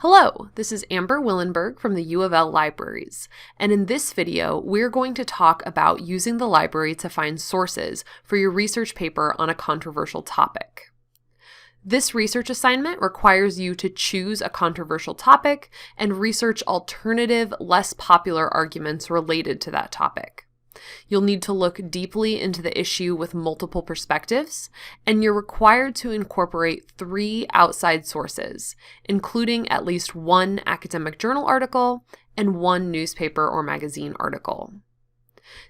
Hello, this is Amber Willenberg from the U of L Libraries, and in this video, we're going to talk about using the library to find sources for your research paper on a controversial topic. This research assignment requires you to choose a controversial topic and research alternative, less popular arguments related to that topic. You'll need to look deeply into the issue with multiple perspectives, and you're required to incorporate 3 outside sources, including at least 1 academic journal article and 1 newspaper or magazine article.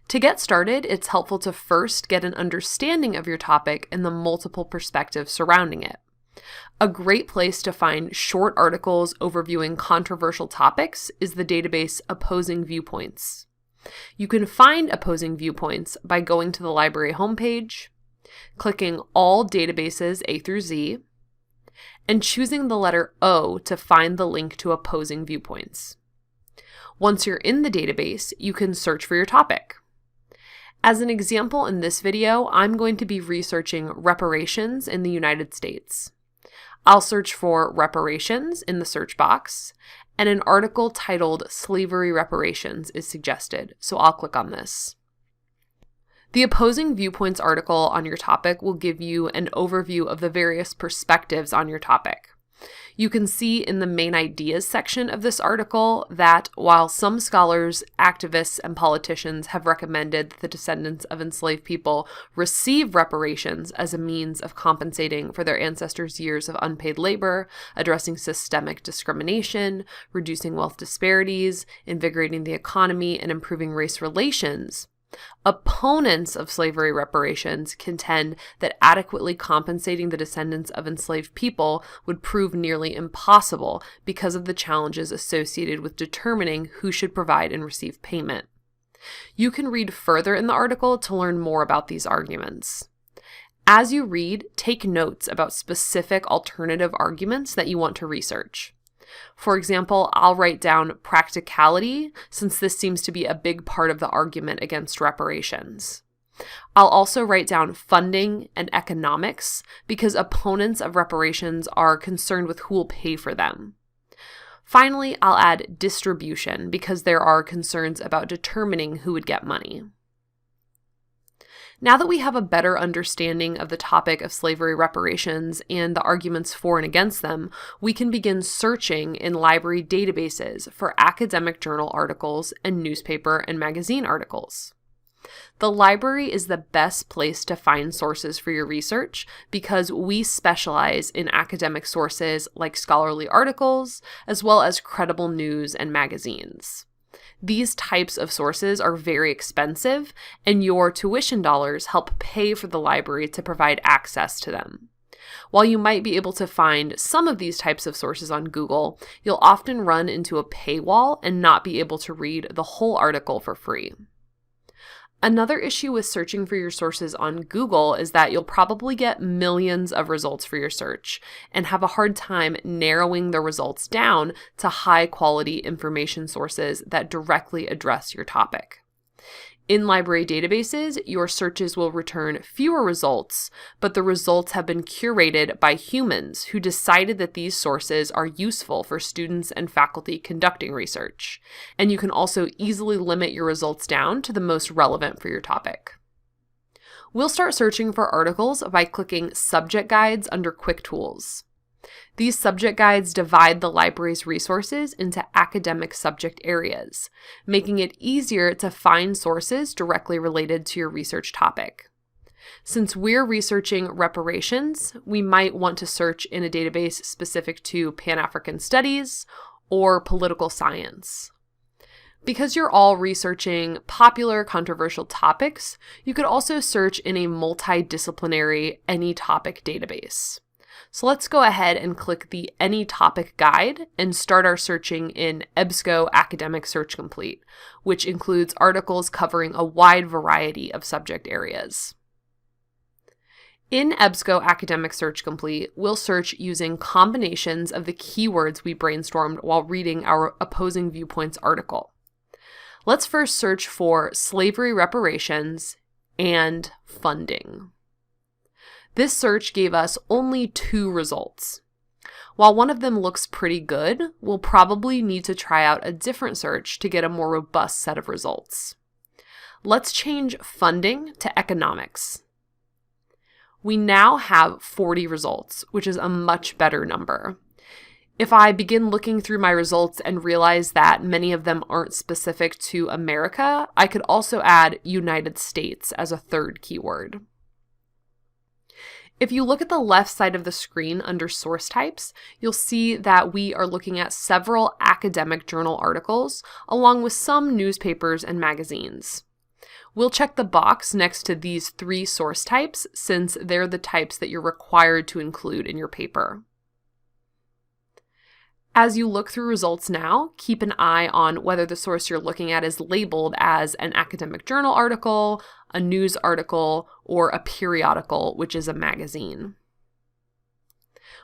To get started, it's helpful to first get an understanding of your topic and the multiple perspectives surrounding it. A great place to find short articles overviewing controversial topics is the database Opposing Viewpoints. You can find opposing viewpoints by going to the library homepage, clicking All Databases A through Z, and choosing the letter O to find the link to opposing viewpoints. Once you're in the database, you can search for your topic. As an example in this video, I'm going to be researching reparations in the United States. I'll search for reparations in the search box, and an article titled Slavery Reparations is suggested, so I'll click on this. The Opposing Viewpoints article on your topic will give you an overview of the various perspectives on your topic. You can see in the main ideas section of this article that while some scholars, activists, and politicians have recommended that the descendants of enslaved people receive reparations as a means of compensating for their ancestors' years of unpaid labor, addressing systemic discrimination, reducing wealth disparities, invigorating the economy, and improving race relations, opponents of slavery reparations contend that adequately compensating the descendants of enslaved people would prove nearly impossible because of the challenges associated with determining who should provide and receive payment. You can read further in the article to learn more about these arguments. As you read, take notes about specific alternative arguments that you want to research. For example, I'll write down practicality, since this seems to be a big part of the argument against reparations. I'll also write down funding and economics, because opponents of reparations are concerned with who will pay for them. Finally, I'll add distribution, because there are concerns about determining who would get money. Now that we have a better understanding of the topic of slavery reparations and the arguments for and against them, we can begin searching in library databases for academic journal articles and newspaper and magazine articles. The library is the best place to find sources for your research because we specialize in academic sources like scholarly articles, as well as credible news and magazines. These types of sources are very expensive, and your tuition dollars help pay for the library to provide access to them. While you might be able to find some of these types of sources on Google, you'll often run into a paywall and not be able to read the whole article for free. Another issue with searching for your sources on Google is that you'll probably get millions of results for your search and have a hard time narrowing the results down to high-quality information sources that directly address your topic. In library databases, your searches will return fewer results, but the results have been curated by humans who decided that these sources are useful for students and faculty conducting research. And you can also easily limit your results down to the most relevant for your topic. We'll start searching for articles by clicking Subject Guides under Quick Tools. These subject guides divide the library's resources into academic subject areas, making it easier to find sources directly related to your research topic. Since we're researching reparations, we might want to search in a database specific to Pan-African studies or political science. Because you're all researching popular controversial topics, you could also search in a multidisciplinary Any Topic database. So let's go ahead and click the Any Topic guide and start our searching in EBSCO Academic Search Complete, which includes articles covering a wide variety of subject areas. In EBSCO Academic Search Complete, we'll search using combinations of the keywords we brainstormed while reading our Opposing Viewpoints article. Let's first search for slavery reparations and funding. This search gave us only 2 results. While one of them looks pretty good, we'll probably need to try out a different search to get a more robust set of results. Let's change funding to economics. We now have 40 results, which is a much better number. If I begin looking through my results and realize that many of them aren't specific to America, I could also add United States as a third keyword. If you look at the left side of the screen under source types, you'll see that we are looking at several academic journal articles, along with some newspapers and magazines. We'll check the box next to these 3 source types since they're the types that you're required to include in your paper. As you look through results now, keep an eye on whether the source you're looking at is labeled as an academic journal article, a news article, or a periodical, which is a magazine.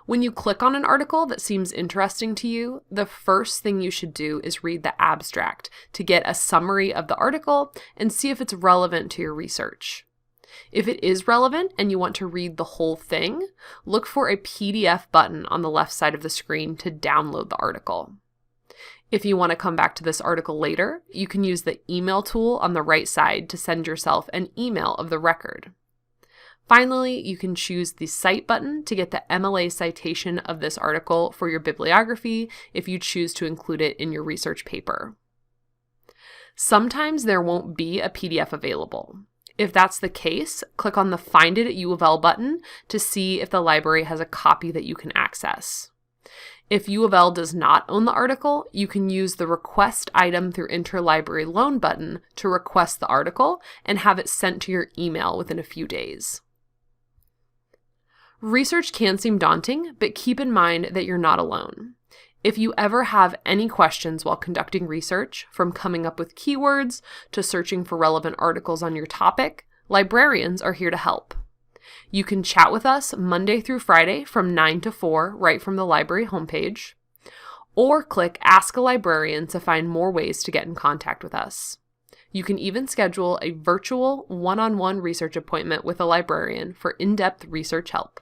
When you click on an article that seems interesting to you, the first thing you should do is read the abstract to get a summary of the article and see if it's relevant to your research. If it is relevant and you want to read the whole thing, look for a PDF button on the left side of the screen to download the article. If you want to come back to this article later, you can use the email tool on the right side to send yourself an email of the record. Finally, you can choose the Cite button to get the MLA citation of this article for your bibliography if you choose to include it in your research paper. Sometimes there won't be a PDF available. If that's the case, click on the Find It at U of L button to see if the library has a copy that you can access. If U of L does not own the article, you can use the Request Item through Interlibrary Loan button to request the article and have it sent to your email within a few days. Research can seem daunting, but keep in mind that you're not alone. If you ever have any questions while conducting research, from coming up with keywords to searching for relevant articles on your topic, librarians are here to help. You can chat with us Monday through Friday from 9 to 4 right from the library homepage, or click Ask a Librarian to find more ways to get in contact with us. You can even schedule a virtual one-on-one research appointment with a librarian for in-depth research help.